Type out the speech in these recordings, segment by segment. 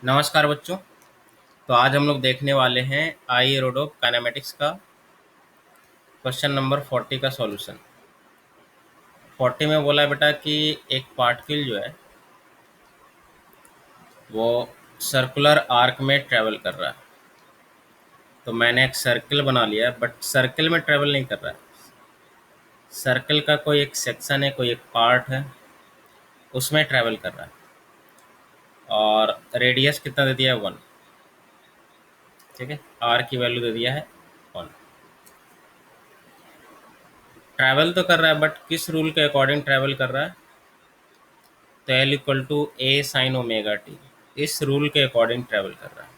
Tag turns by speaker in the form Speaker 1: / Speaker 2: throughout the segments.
Speaker 1: नमस्कार बच्चों। तो आज हम लोग देखने वाले हैं आई रोडो काइनेमेटिक्स का क्वेश्चन नंबर 40 का सॉल्यूशन। 40 में बोला है बेटा कि एक पार्टिकल जो है वो सर्कुलर आर्क में ट्रेवल कर रहा है। तो मैंने एक सर्कल बना लिया है, बट सर्कल में ट्रेवल नहीं कर रहा है। सर्कल का कोई एक सेक्शन है, कोई एक पार्ट है, उसमें ट्रेवल कर रहा है। और रेडियस कितना दे दिया है 1। ठीक है, आर की वैल्यू दे दिया है 1। ट्रैवल तो कर रहा है, बट किस रूल के अकॉर्डिंग ट्रैवल कर रहा है? तो L equal to A sine omega T, इस रूल के अकॉर्डिंग ट्रैवल कर रहा है।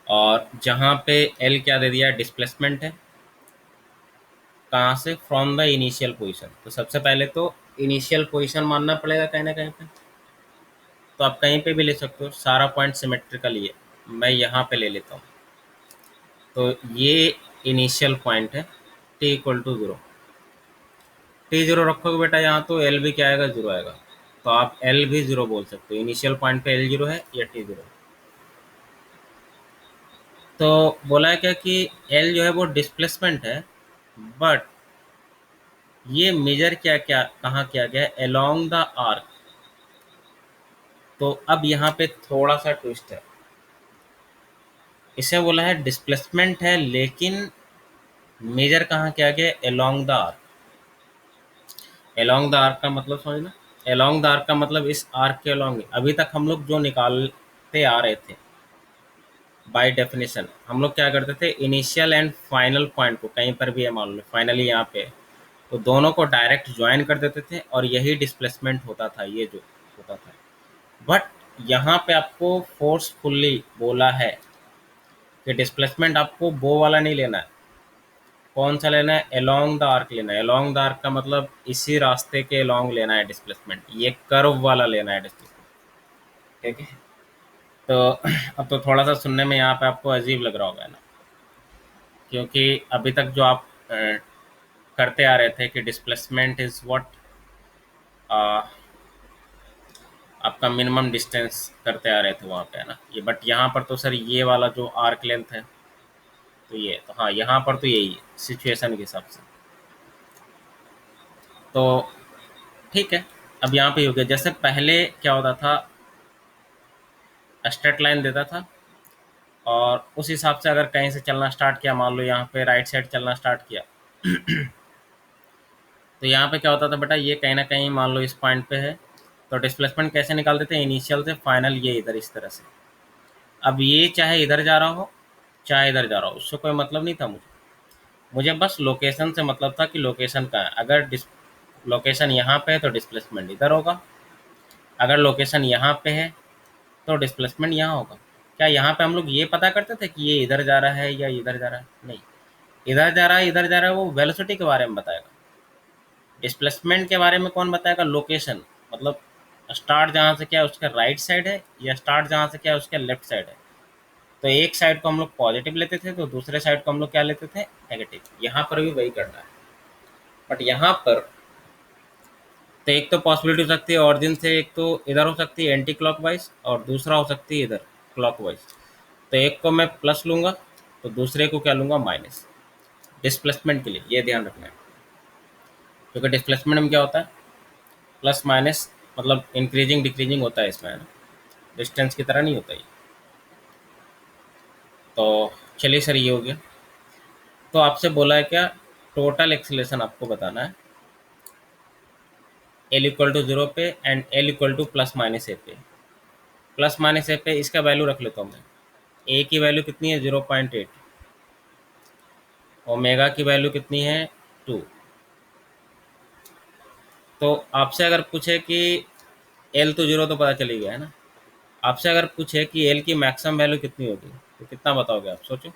Speaker 1: और जहाँ पे एल क्या दे दिया, डिस्प्लेसमेंट है। कहाँ से? From the initial position. तो सबसे पहले तो इनिशियल पोजीशन मानना पड़ेगा कहीं ना कहीं पे। तो आप कहीं पे भी ले सकते हो, सारा पॉइंट सिमेट्रिकल ही है। मैं यहाँ पे ले लेता हूँ। तो ये इनिशियल पॉइंट है, टी इक्वल टू 0। टी 0 रखोगे बेटा यहाँ, तो एल भी क्या आएगा? 0 आएगा। तो आप एल भी 0 बोल सकते हो। इनिशियल पॉइंट पे एल 0 है या टी 0 है। तो बोला है क्या कि एल जो है वो डिस्प्लेसमेंट है, बट ये मेजर क्या क्या कहाँ किया गया है? Along the arc. तो अब यहाँ पे थोड़ा सा ट्विस्ट है। इसे बोला है डिस्प्लेसमेंट है, लेकिन मेजर कहाँ किया गया है? Along the arc. Along the arc का मतलब समझना। अलोंग द आर्क का मतलब इस आर्क के अलोंग। अभी तक हम लोग जो निकालते आ रहे थे बाय डेफिनेशन, हम लोग क्या करते थे? इनिशियल एंड फाइनल पॉइंट को, कहीं पर भी है मान लो फाइनली यहाँ पे, तो दोनों को डायरेक्ट ज्वाइन कर देते थे और यही डिस्प्लेसमेंट होता था, ये जो होता था। बट यहाँ पे आपको फोर्सफुल्ली बोला है कि डिस्प्लेसमेंट आपको वो वाला नहीं लेना है। कौन सा लेना है? अलोंग द आर्क लेना है। अलोंग द आर्क का मतलब इसी रास्ते के अलोंग लेना है डिस्प्लेसमेंट, ये कर्व वाला लेना है डिस्प्लेसमेंट। ठीक है। तो अब तो थोड़ा सा सुनने में यहाँ पे आपको अजीब लग रहा होगा ना, क्योंकि अभी तक जो आप करते आ रहे थे कि डिस्प्लेसमेंट इज व्हाट, आपका मिनिमम डिस्टेंस करते आ रहे थे वहाँ पे, है ना ये। बट यहाँ पर तो सर ये वाला जो आर्क लेंथ है, तो ये तो हाँ, यहाँ पर तो यही है सिचुएशन के हिसाब से। तो ठीक है, अब यहाँ पे हो गया। जैसे पहले क्या होता था, स्ट्रेट लाइन देता था और उस हिसाब से अगर कहीं से चलना स्टार्ट किया, मान लो यहाँ पे राइट साइड चलना स्टार्ट किया, तो यहाँ पे क्या होता था बेटा, ये कहीं ना कहीं मान लो इस पॉइंट पे है। तो डिस्प्लेसमेंट कैसे निकालते थे? इनिशियल से फाइनल, ये इधर इस तरह से। अब ये चाहे इधर जा रहा हो चाहे इधर जा रहा हो, उससे कोई मतलब नहीं था मुझे। मुझे बस लोकेशन से मतलब था कि लोकेशन कहाँ है। अगर लोकेशन यहाँ पे है तो डिस्प्लेसमेंट इधर होगा, अगर लोकेशन यहाँ पे है तो डिस्प्लेसमेंट यहाँ होगा। क्या यहाँ पे हम लोग ये पता करते थे कि ये इधर जा रहा है या इधर जा रहा है? नहीं। इधर जा रहा है इधर जा रहा है, वो वेलोसिटी के बारे में बताएगा। डिस्प्लेसमेंट के बारे में कौन बताएगा? लोकेशन। मतलब स्टार्ट जहाँ से क्या है उसका राइट साइड है, या स्टार्ट जहाँ से क्या है उसका लेफ्ट साइड है। तो एक साइड को हम लोग पॉजिटिव लेते थे, तो दूसरे साइड को हम लोग क्या लेते थे? नेगेटिव। यहाँ पर भी वही करना है। बट यहाँ पर तो एक तो पॉसिबिलिटी हो सकती है ऑरिजिन से, एक तो इधर हो सकती है एंटी क्लॉकवाइज, और दूसरा हो सकती है इधर क्लॉकवाइज। तो एक को मैं प्लस लूँगा, तो दूसरे को क्या लूँगा? माइनस। डिस्प्लेसमेंट के लिए ये ध्यान रखना है, क्योंकि डिस्प्लेसमेंट में क्या होता है? प्लस माइनस, मतलब इंक्रीजिंग डिक्रीजिंग होता है इसमें, है ना, डिस्टेंस की तरह नहीं होता ये। तो चलिए सर, ये हो गया। तो आपसे बोला है क्या? टोटल एक्सीलरेशन आपको बताना है एल इक्वल टू 0 पे and L equal to plus minus A पे। प्लस माइनस ए पे इसका वैल्यू रख लेता हूँ मैं। ए की वैल्यू कितनी है? 0.8। ओमेगा की वैल्यू कितनी है? 2। तो आपसे अगर पूछे कि एल तो 0 तो पता चली गया है ना। आपसे अगर पूछे कि एल की मैक्सिमम वैल्यू कितनी होगी, तो कितना बताओगे आप? सोचो।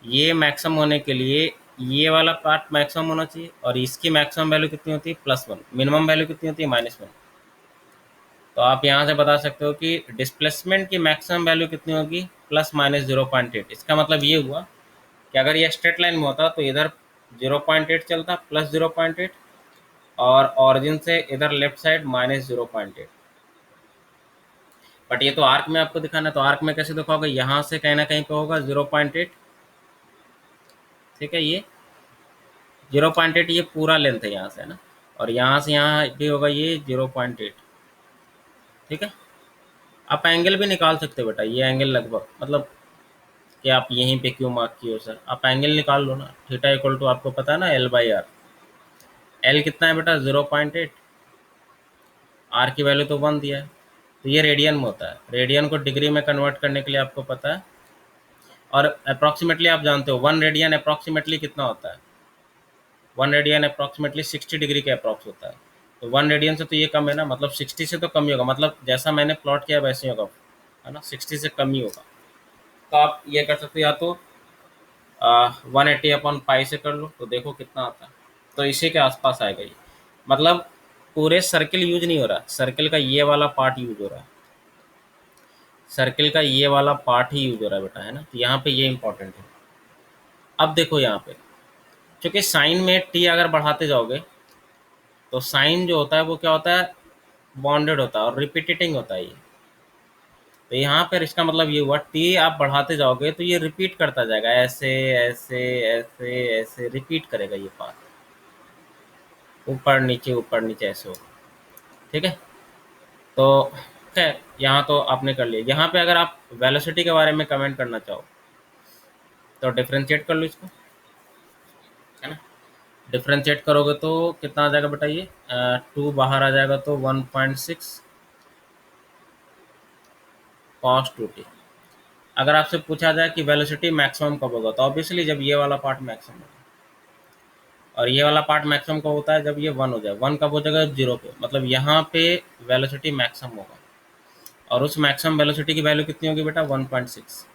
Speaker 1: ये मैक्सिमम होने के लिए ये वाला पार्ट मैक्सिमम होना चाहिए, और इसकी मैक्सिमम वैल्यू कितनी होती है? +1। मिनिमम वैल्यू कितनी होती है? -1। तो आप यहाँ से बता सकते हो कि डिस्प्लेसमेंट की मैक्सिमम वैल्यू कितनी होगी? ±0.8। इसका मतलब ये हुआ कि अगर ये स्ट्रेट लाइन में होता तो इधर 0.8 चलता, +0.8, और ऑरिजिन से इधर लेफ्ट साइड -0.8। बट ये तो आर्क में आपको दिखाना है, तो आर्क में कैसे दिखाओगे, यहाँ से कहीं ना कहीं पे होगा 0.8, ठीक है। ये 0.8 ये पूरा लेंथ है यहाँ से, है ना, और यहाँ से यहाँ भी होगा ये 0.8, ठीक है। आप एंगल भी निकाल सकते हो बेटा, ये एंगल लगभग मतलब कि आप यहीं पे क्यों मार्क किए हो सर, आप एंगल निकाल लो ना, थीटा इक्वल टू आपको पता है ना L/R। एल कितना है बेटा 0.8, आर की वैल्यू तो 1 दिया है, तो ये रेडियन में होता है। रेडियन को डिग्री में कन्वर्ट करने के लिए आपको पता है, और अप्रॉक्सीमेटली आप जानते हो 1 रेडियन अप्रॉक्सीमेटली कितना होता है, 1 रेडियन अप्रॉक्सीमेटली 60 डिग्री के अप्रॉक्स होता है। तो 1 रेडियन से तो ये कम है ना, मतलब 60 से तो कम ही होगा, मतलब जैसा मैंने प्लॉट किया वैसे ही होगा, है ना, 60 से कम ही होगा। तो आप ये कर सकते हो, या तो 180/पाई से कर लो तो देखो कितना आता है, तो इसी के आसपास आएगा ये। मतलब पूरे सर्किल यूज नहीं हो रहा, सर्किल का ये वाला पार्ट यूज हो रहा है, सर्किल का ये वाला पार्ट ही यूज हो रहा है बेटा, है ना, तो यहाँ पे ये इंपॉर्टेंट है। अब देखो यहाँ पे, क्योंकि साइन में टी अगर बढ़ाते जाओगे तो साइन जो होता है वो क्या होता है, बॉन्डेड होता है और रिपीटेटिंग होता है ये। तो यहाँ पर इसका मतलब ये हुआ, टी आप बढ़ाते जाओगे तो ये रिपीट करता जाएगा, ऐसे ऐसे ऐसे ऐसे रिपीट करेगा ये पार्ट, ऊपर नीचे ऐसे होगा, ठीक है। तो खैर यहाँ तो आपने कर लिया। यहाँ पे अगर आप वेलोसिटी के बारे में कमेंट करना चाहो तो डिफ्रेंशिएट कर लो इसको, है ना। डिफ्रेंशिएट करोगे तो कितना आ जाएगा बेटा, ये 2 बाहर आ जाएगा तो 1.6 cos 2t। अगर आपसे पूछा जाए कि वेलोसिटी मैक्सिमम कब होगा, तो ऑब्वियसली जब ये वाला पार्ट मैक्सिमम होगा, और ये वाला पार्ट मैक्सिमम कब होता है, जब ये 1 हो जाए। 1 कब हो जाएगा, 0 पे, मतलब यहाँ पे वेलोसिटी मैक्सिमम होगा, और उस मैक्सिमम वेलोसिटी की वैल्यू कितनी होगी बेटा, 1.6,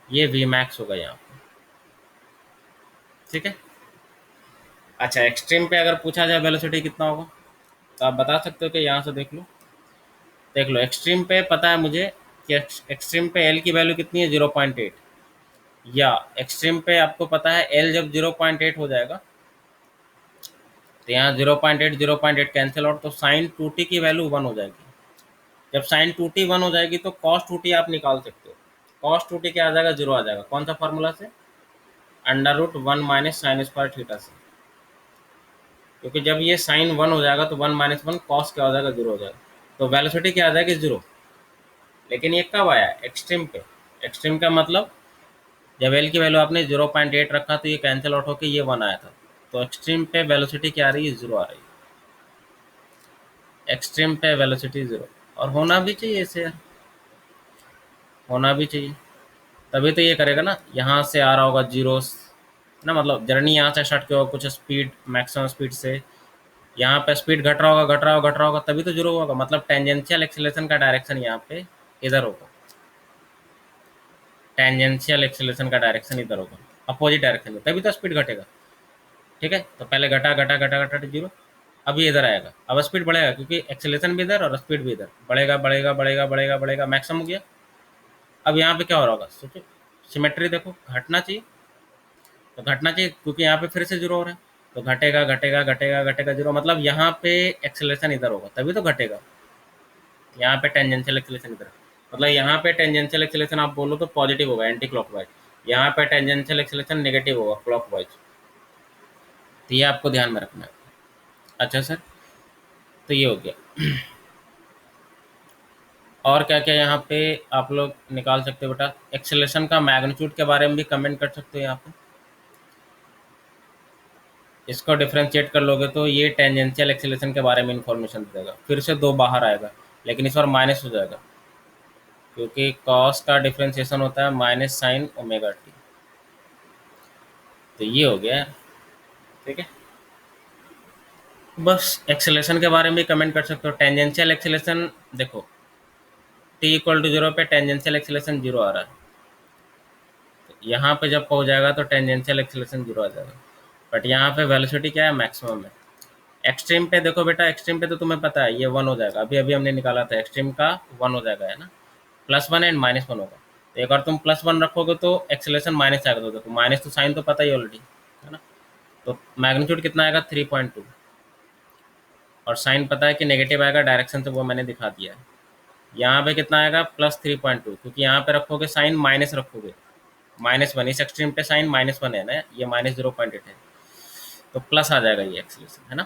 Speaker 1: ये वी मैक्स होगा यहाँ पे, ठीक है। अच्छा, एक्सट्रीम पे अगर पूछा जाए वेलोसिटी कितना होगा, तो आप बता सकते हो कि यहाँ से देख लो, देख लो एक्सट्रीम पे पता है मुझे कि एक्सट्रीम पे एल की वैल्यू कितनी है, 0.8, या एक्सट्रीम पे आपको पता है एल जब 0.8 हो जाएगा तो यहाँ 0.8 कैंसिल आउट, तो साइन 2t की वैल्यू 1 हो जाएगी। जब साइन 2t 1 हो जाएगी तो कॉस 2t आप निकाल सकते हो, कॉस 2t क्या आ जाएगा, 0 आ जाएगा। कौन सा फार्मूला से, √1 माइनस साइन स्क्वायर थीटा से, क्योंकि जब ये साइन 1 हो जाएगा तो 1 माइनस 1 कॉस क्या हो जाएगा, 0 हो जाएगा, तो वेलोसिटी क्या आ जाएगी, 0। लेकिन ये कब आया, एक्सट्रीम पे। एक्सट्रीम का मतलब जब एल की वैल्यू आपने 0.8 रखा तो ये कैंसिल आउट होकर ये 1 आया था, तो एक्सट्रीम पे वेलोसिटी क्या आ रही है, 0 आ रही है। एक्सट्रीम पे वेलोसिटी 0, और होना भी चाहिए इसे, होना भी चाहिए, तभी तो ये करेगा ना। यहाँ से आ रहा होगा जीरोस ना, मतलब जर्नी यहाँ से स्टार्ट किया होगा कुछ स्पीड, मैक्सिमम स्पीड से, यहाँ पे स्पीड घट रहा होगा घट रहा होगा घट रहा होगा, तभी तो जीरो होगा, मतलब टेंजेंशियल एक्सीलरेशन का डायरेक्शन यहाँ पे इधर होगा, टेंजेंशियल एक्सीलरेशन का डायरेक्शन इधर होगा, अपोजिट डायरेक्शन में, तभी तो स्पीड घटेगा, ठीक है। तो पहले घटा घटा घटा घटा जीरो, अभी इधर आएगा, अब स्पीड बढ़ेगा क्योंकि एक्सीलरेशन भी इधर और स्पीड भी इधर, बढ़ेगा बढ़ेगा बढ़ेगा बढ़ेगा बढ़ेगा, मैक्सिमम हो गया। अब यहाँ पे क्या हो रहा होगा, सोचो, सिमेट्री देखो, घटना चाहिए, तो घटना चाहिए क्योंकि यहाँ पे फिर से जीरो हो रहा है, तो घटेगा घटेगा घटेगा घटेगा जीरो, मतलब यहाँ पे एक्सेलरेशन इधर होगा तभी तो घटेगा। यहाँ पे टेंजेंशियल एक्सेलरेशन इधर, मतलब यहाँ पे टेंजेंशियल एक्सेलरेशन आप बोलो तो पॉजिटिव होगा, एंटी क्लॉकवाइज, यहाँ पे टेंजेंशियल एक्सेलरेशन नेगेटिव होगा, क्लॉकवाइज, तो ये आपको ध्यान में रखना है। अच्छा सर, तो ये हो गया। और क्या क्या यहाँ पे आप लोग निकाल सकते हो बेटा, एक्सेलरेशन का मैग्नीट्यूड के बारे में भी कमेंट कर सकते हो यहाँ पे, इसको डिफरेंशिएट कर लोगे तो ये टेंजेंशियल एक्सेलरेशन के बारे में इंफॉर्मेशन दे देगा, फिर से 2 बाहर आएगा, लेकिन इस बार माइनस हो जाएगा क्योंकि कॉस का डिफरेंशिएशन होता है माइनस साइन ओमेगा टी, तो ये हो गया, ठीक है। बस एक्सेलरेशन के बारे में भी कमेंट कर सकते हो। टेंजेंशियल एक्सेलरेशन देखो, टी इक्वल टू 0 पे टेंजेंशियल एक्सेलरेशन 0 आ रहा है, तो यहाँ पे जब पहुँच जाएगा तो टेंजेंशियल एक्सेलरेशन 0 आ जाएगा, बट यहाँ पे वेलोसिटी क्या है, मैक्सिमम है। एक्सट्रीम पे देखो बेटा, एक्सट्रीम पे तो तुम्हें पता है ये 1 हो जाएगा, अभी अभी हमने निकाला था, एक्सट्रीम का 1 हो जाएगा, है ना, +1 एंड -1 होगा, तो एक बार तुम +1 रखोगे तो एक्सेलरेशन माइनस आएगा, तो देखो माइनस तो साइन तो पता ही ऑलरेडी, है ना, तो मैग्नीट्यूड कितना आएगा, 3.2, और साइन पता है कि नेगेटिव आएगा डायरेक्शन, तो वो मैंने दिखा दिया है। यहाँ पे कितना आएगा +3.2, क्योंकि यहाँ पे रखोगे साइन माइनस रखोगे, -1 इस एक्सट्रीम पे साइन -1 है ना, ये -0.8 है, तो प्लस आ जाएगा ये एक्सेलेरेशन, है ना।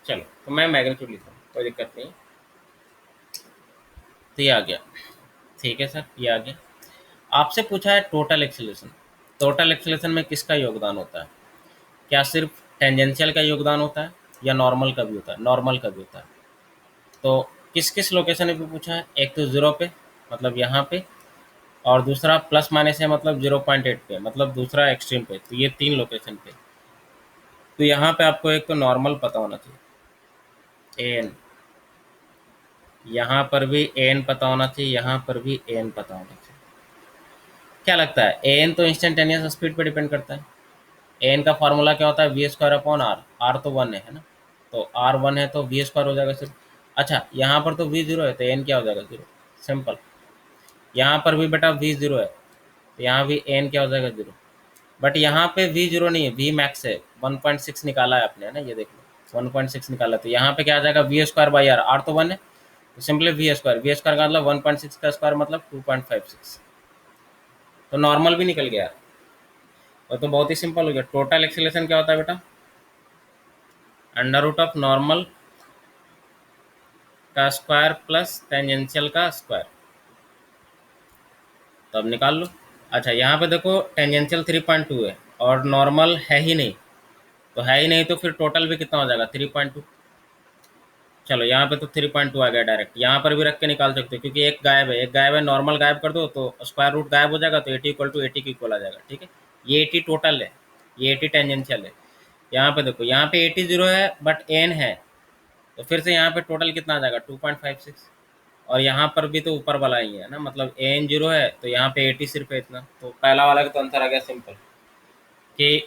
Speaker 1: चलो तो मैं मैग्नीट्यूड लिखता हूँ, कोई दिक्कत नहीं। तो ये आ गया, ठीक है सर, ये आ गया। आपसे पूछा है टोटल एक्सेलेरेशन। टोटल एक्सेलेरेशन में किसका योगदान होता है? क्या सिर्फ टेंजेंशियल का योगदान होता है या नॉर्मल का भी होता है? नॉर्मल का भी होता है। तो किस किस लोकेशन पे पूछा है? एक तो 0 पे, मतलब यहाँ पे, और दूसरा प्लस माइनस है मतलब 0.8 पे, मतलब दूसरा एक्सट्रीम पे। तो ये 3 लोकेशन पे। तो यहाँ पे आपको एक तो नॉर्मल पता होना चाहिए, एन, यहाँ पर भी एन पता होना चाहिए, यहाँ पर भी एन पता होना चाहिए। क्या लगता है, एन तो इंस्टेंटेनियस स्पीड पे डिपेंड करता है। एन का फार्मूला क्या होता है? v² upon are. आर तो 1 है ना, तो आर 1 है तो v² हो जाएगा सिर्फ। अच्छा, यहाँ पर तो v 0 है, तो एन क्या हो जाएगा? 0। सिंपल। यहाँ पर भी बेटा v 0 है, तो यहाँ भी एन क्या हो जाएगा? 0। बट यहाँ पे v 0 नहीं है, v मैक्स है, 1.6 निकाला है आपने, है ना, ये देख लो 1.6 निकाला। तो यहाँ पे क्या आ जाएगा? v² by are. आर तो 1 है, तो सिंपली v² का मतलब 1.6 का स्क्वायर मतलब 2.56। तो नॉर्मल भी निकल गया। और तो बहुत ही सिंपल हो गया। टोटल एक्सीलरेशन क्या होता है बेटा? √नॉर्मल का स्क्वायर प्लस टेंजेंशियल का स्क्वायर। तो अब निकाल लो। अच्छा, यहाँ पे देखो टेंजेंशियल 3.2 है और नॉर्मल है ही नहीं, तो है ही नहीं, तो फिर टोटल भी कितना हो जाएगा? 3.2। चलो यहाँ पे तो 3.2 आ गया डायरेक्ट, यहाँ पर भी रख के निकाल सकते हो, क्योंकि एक गायब है, एक गायब है, नॉर्मल गायब कर दो तो स्क्वायर रूट गायब हो जाएगा, तो 80 = 80 के इक्वल आ जाएगा। ठीक है, ये 80 टोटल है, ये 80 टेंजेंशियल है। यहाँ पे देखो, यहाँ पे 80 0 है बट एन है, तो फिर से यहाँ पे टोटल कितना आ जाएगा? 2.56। और यहाँ पर भी तो ऊपर वाला ही है ना, मतलब एन 0 है तो यहाँ पे 80 सिर्फ है इतना, तो पहला वाला का तो आंसर आ गया सिंपल, कि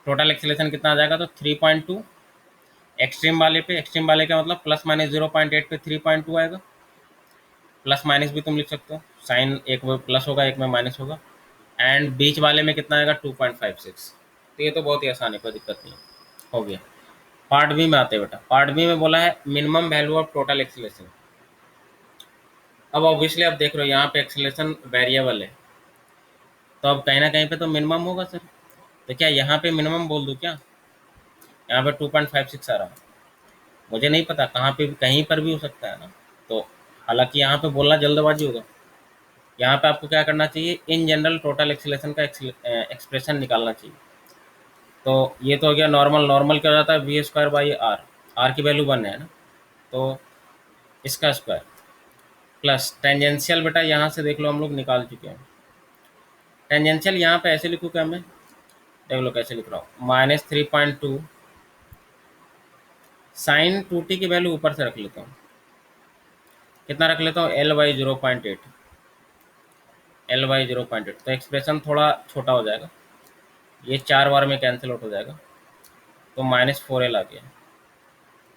Speaker 1: टोटल एक्सीलरेशन कितना आ जाएगा? तो 3.2 एक्सट्रीम वाले पे, एक्सट्रीम वाले का मतलब ±0.8 पे 3.2 आएगा। प्लस माइनस भी तुम लिख सकते हो, साइन एक में प्लस होगा एक में माइनस होगा। एंड बीच वाले में कितना आएगा? 2.56। तो ये तो बहुत ही आसान है, कोई दिक्कत नहीं है, हो गया। पार्ट बी में आते हैं बेटा। पार्ट बी में बोला है minimum value of total acceleration. अब ऑब्वियसली आप देख रहे हो यहाँ पे एक्सीलरेशन वेरिएबल है, तो अब कहीं ना कहीं पे तो मिनिमम होगा सर। तो क्या यहाँ पे मिनिमम बोल दूँ क्या? यहाँ पे 2.56 आ रहा है, मुझे नहीं पता, कहाँ पे भी, कहीं पर भी हो सकता है ना। तो हालांकि यहाँ पे बोलना जल्दबाजी होगा। यहाँ पे आपको क्या करना चाहिए? इन जनरल टोटल एक्सीलरेशन का एक्सप्रेशन निकालना चाहिए। तो ये तो हो गया नॉर्मल। नॉर्मल क्या हो जाता है? v²/r। आर की वैल्यू 1 है ना, तो इसका स्क्वायर प्लस टेंजेंशियल। बेटा यहाँ से देख लो, हम लोग निकाल चुके हैं टेंजेंशियल। यहाँ पे ऐसे लिखूँ क्या मैं? देख लो कैसे लिख रहा हूँ, -3.2 साइन 2t की वैल्यू ऊपर से रख लेता हूँ। कितना रख लेता हूँ? L/0.8। L/0.8, तो एक्सप्रेशन थोड़ा छोटा हो जाएगा, ये 4 बार में कैंसिल आउट हो जाएगा, तो -4L आ गया।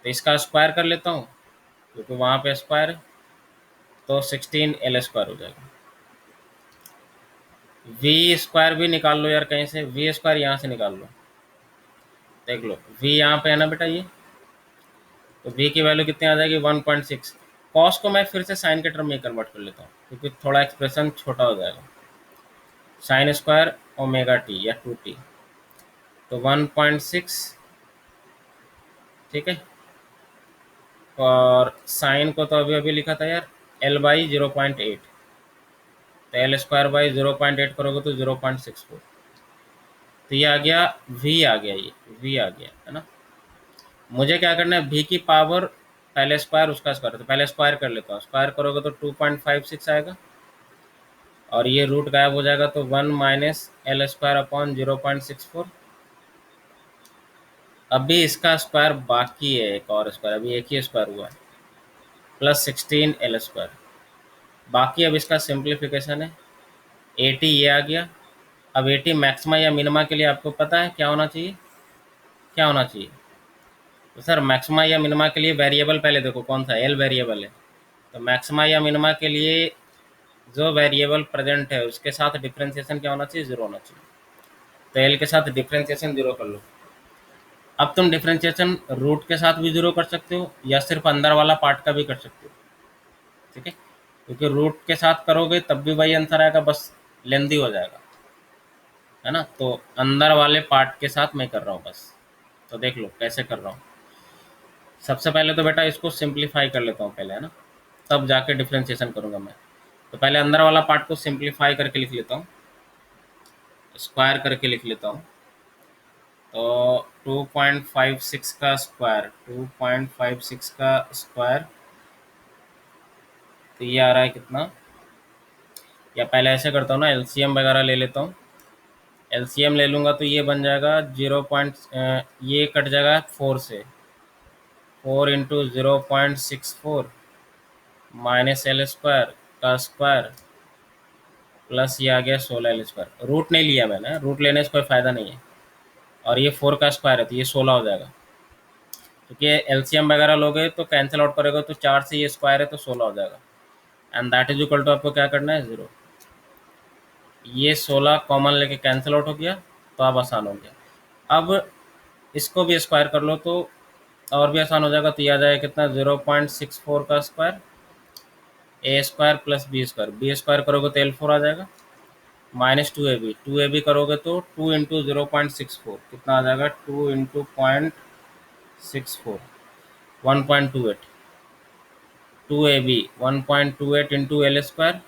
Speaker 1: तो इसका स्क्वायर कर लेता हूँ, क्योंकि वहाँ पे स्क्वायर है, तो 16L² हो जाएगा। v² भी निकाल लो यार कहीं से, v² यहाँ से निकाल लो, देख लो v यहाँ पे है ना बेटा, ये तो v की वैल्यू कितनी आ जाएगी? 1.6। कॉस को मैं फिर से साइन के टर्म में कन्वर्ट कर लेता हूँ, क्योंकि थोड़ा एक्सप्रेशन छोटा हो जाएगा। sin² ω t या 2t, तो 1.6, ठीक है। और साइन को तो अभी अभी लिखा था यार, L/0.8, तो L²/0.8 करोगे तो 0.64। तो ये आ गया, v आ गया, ये v आ गया, है ना। मुझे क्या करना है? v की पावर पहले स्क्वायर उसका स्क्वायर, तो पहले स्क्वायर कर लेता हूँ। स्क्वायर करोगे तो 2.56 आएगा, और ये रूट गायब हो जाएगा, तो 1 - L²/0.64। अभी इसका स्क्वायर बाकी है, एक और स्क्वायर, अभी एक ही स्क्वायर हुआ है, +16L²। बाकी अब इसका सिंप्लीफिकेशन है। 80 ये आ गया। अब 80 मैक्सिमा या मिनिमा के लिए आपको पता है क्या होना चाहिए? क्या होना चाहिए? तो सर मैक्सिमा या मिनिमा के लिए वेरिएबल पहले देखो कौन सा, एल वेरिएबल है, तो मैक्सिमा या मिनिमा के लिए जो वेरिएबल प्रेजेंट है उसके साथ डिफ्रेंशिएशन क्या होना चाहिए? 0 होना चाहिए। तो एल के साथ डिफ्रेंशिएशन 0 कर लो, अब तुम डिफरेंशिएशन रूट के साथ भी जीरो कर सकते हो या सिर्फ अंदर वाला पार्ट का भी कर सकते हो, ठीक है, क्योंकि रूट के साथ करोगे तब भी वही आंसर आएगा, बस लेंदी हो जाएगा, है ना। तो अंदर वाले पार्ट के साथ मैं कर रहा हूँ बस। तो देख लो कैसे कर रहा हूँ। सबसे पहले तो बेटा इसको सिंप्लीफाई कर लेता हूँ पहले, है ना, तब जाके डिफरेंशिएशन करूँगा मैं। तो पहले अंदर वाला पार्ट को सिंप्लीफाई करके लिख लेता हूँ, स्क्वायर करके लिख लेता हूँ। तो 2.56 का स्क्वायर, 2.56 का स्क्वायर, तो ये आ रहा है कितना, या पहले ऐसे करता हूँ ना, एलसीएम वगैरह ले लेता हूँ। एलसीएम ले लूँगा तो ये बन जाएगा 0. ये कट जाएगा 4 से, 4 इंटू 0.64 माइनस एल स्क्वायर का स्क्वायर प्लस ये आ गया 16 एल स्क्वायर। रूट नहीं लिया मैंने, रूट लेने से कोई फ़ायदा नहीं है। और ये 4 का स्क्वायर है तो ये 16 हो जाएगा, क्योंकि एलसीएम वगैरह लोगे तो कैंसिल आउट करेगा तो 4 से ये स्क्वायर है तो 16 हो जाएगा। And that is equal to, आपको क्या करना है, 0। ये 16 कॉमन लेके कैंसिल आउट हो गया, तो अब आसान हो गया। अब इसको भी स्क्वायर कर लो तो और भी आसान हो जाएगा। तो ये आ जाएगा कितना, 0.64 का स्क्वायर, ए स्क्वायर प्लस बी स्क्वायर करोगे तो L4 आ जाएगा, माइनस 2ab करोगे तो 2 इंटू 0.64 कितना आ जाएगा, 2 into 0.64 1.28, 1.28 into L square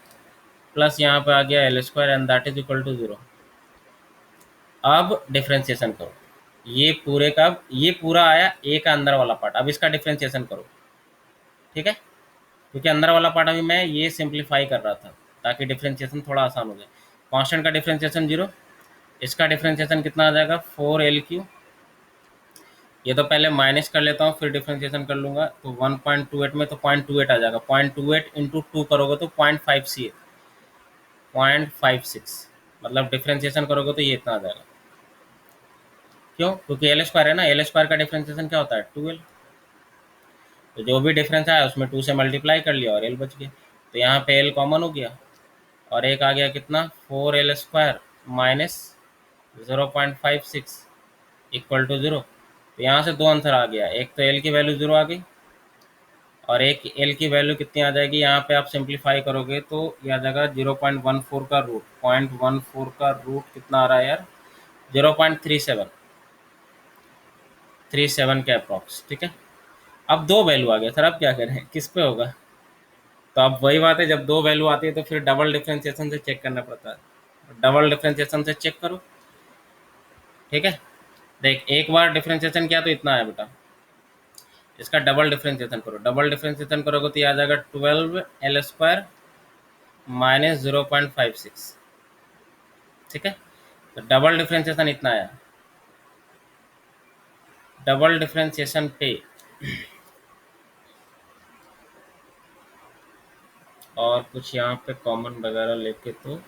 Speaker 1: plus यहाँ पे आ गया L square and that is equal to 0। अब डिफ्रेंशिएशन करो, ये पूरे का, ये पूरा आया ए का अंदर वाला पार्ट, अब इसका डिफ्रेंशिएशन करो, ठीक है, क्योंकि अंदर वाला पार्ट अभी मैं ये सिंप्लीफाई कर रहा था ताकि डिफ्रेंशिएशन थोड़ा आसान हो जाए। कांस्टेंट का डिफ्रेंशिएशन 0, इसका डिफ्रेंशिएशन कितना आ जाएगा, 4L क्यू। ये तो पहले माइनस कर लेता हूँ फिर डिफ्रेंशिएशन कर लूँगा। तो 1.28 में तो 0.28 आ जाएगा, 0.28 इंटू 2 करोगे तो 0.56, मतलब डिफ्रेंशिएशन करोगे तो ये इतना आ जाएगा। क्यों, क्योंकि एल स्क्वायर है ना, एल स्क्वायर का डिफ्रेंशिएशन क्या होता है, 2L। तो जो भी डिफरेंस आया उसमें 2 से मल्टीप्लाई कर लिया और एल बच गया। तो यहाँ पे एल कॉमन हो गया और एक आ गया कितना, 4L square minus 0.56 equal to 0। तो यहाँ से दो आंसर आ गया, एक तो एल की वैल्यू 0 आ गई और एक एल की वैल्यू कितनी आ जाएगी, यहाँ पे आप सिंप्लीफाई करोगे तो ये आ जाएगा 0.14 का रूट, 0.14 का रूट कितना आ रहा है यार, 0.37 के अप्रॉक्स, ठीक है। अब दो वैल्यू आ गया सर, अब क्या करें, किस पे होगा। तो अब वही बात है, जब दो वैल्यू आती है तो फिर डबल डिफ्रेंशिएशन से चेक करना पड़ता है। डबल डिफ्रेंशिएशन से चेक करो, ठीक है। देख, एक बार डिफ्रेंशिएशन किया तो इतना है बेटा, इसका डबल डिफ्रेंशिएशन करो, डबल डिफ्रेंशिएशन करोगे तो ये आ जाएगा 12L स्क्वायर माइनस 0.56, ठीक है। तो डबल डिफ्रेंशिएशन इतना आया, डबल डिफ्रेंशिएशन पे और कुछ यहाँ पे कॉमन वगैरह लेके तो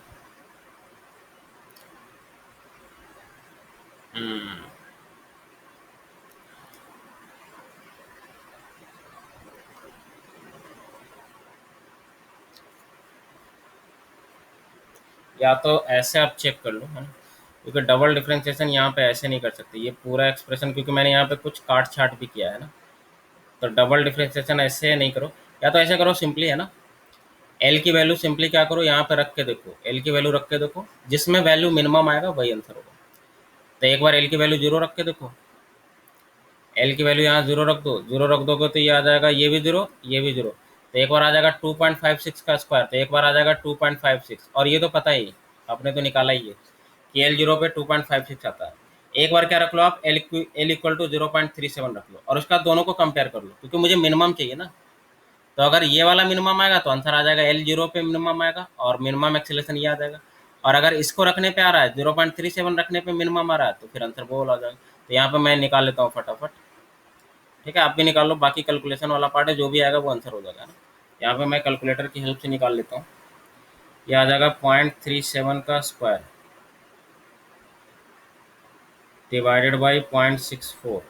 Speaker 1: हम्म, या तो ऐसे आप चेक कर लो, है ना, क्योंकि डबल डिफरेंशिएशन यहाँ पे ऐसे नहीं कर सकते, ये पूरा एक्सप्रेशन, क्योंकि मैंने यहाँ पे कुछ काट छाट भी किया है ना। तो डबल डिफरेंशिएशन ऐसे नहीं करो, या तो ऐसे करो सिंपली, है ना, एल की वैल्यू सिंपली क्या करो, यहाँ पे रख के देखो, एल की वैल्यू रख के देखो, जिसमें वैल्यू मिनिमम आएगा वही आंसर होगा। तो एक बार एल की वैल्यू 0 रख के देखो, एल की वैल्यू यहाँ 0 रख दो, 0 रख दोगे तो ये आ जाएगा, ये भी 0, ये भी 0। तो एक बार आ जाएगा 2.56 का स्क्वायर, तो एक बार आ जाएगा 2.56, और ये तो पता ही, आपने तो निकाला ही है कि एल 0 पे 2.56 आता है। एक बार क्या रख लो आप, एल इक्वल टू 0.37 रख लो और उसका दोनों को कंपेयर कर लो, क्योंकि मुझे मिनिमम चाहिए ना। तो अगर ये वाला मिनिमम आएगा तो आंसर आ जाएगा L0 पे मिनिमम आएगा और मिनिमम एक्सेलेशन ये आ जाएगा। और अगर इसको रखने पे आ रहा है, 0.37 रखने पे मिनिमम आ रहा है, तो फिर आंसर वो वाला आ जाएगा। तो यहाँ पे मैं निकाल लेता हूँ फटाफट, ठीक है, आप भी निकाल लो, बाकी कैलकुलेशन वाला पार्ट है, जो भी आएगा वो आंसर हो जाएगा ना। यहाँ पे मैं कैलकुलेटर की हेल्प से निकाल लेता हूँ। ये आ जाएगा 0.37 का स्क्वायर डिवाइडेड बाई 0.64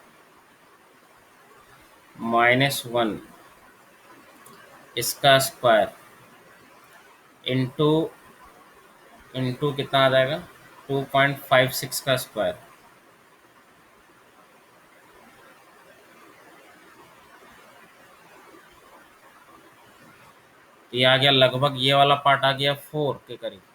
Speaker 1: माइनस 1 इसका स्क्वायर इंटू इंटू कितना आ जाएगा, 2.56 का स्क्वायर तो ये आ गया लगभग, ये वाला पार्ट आ गया 4 के करीब।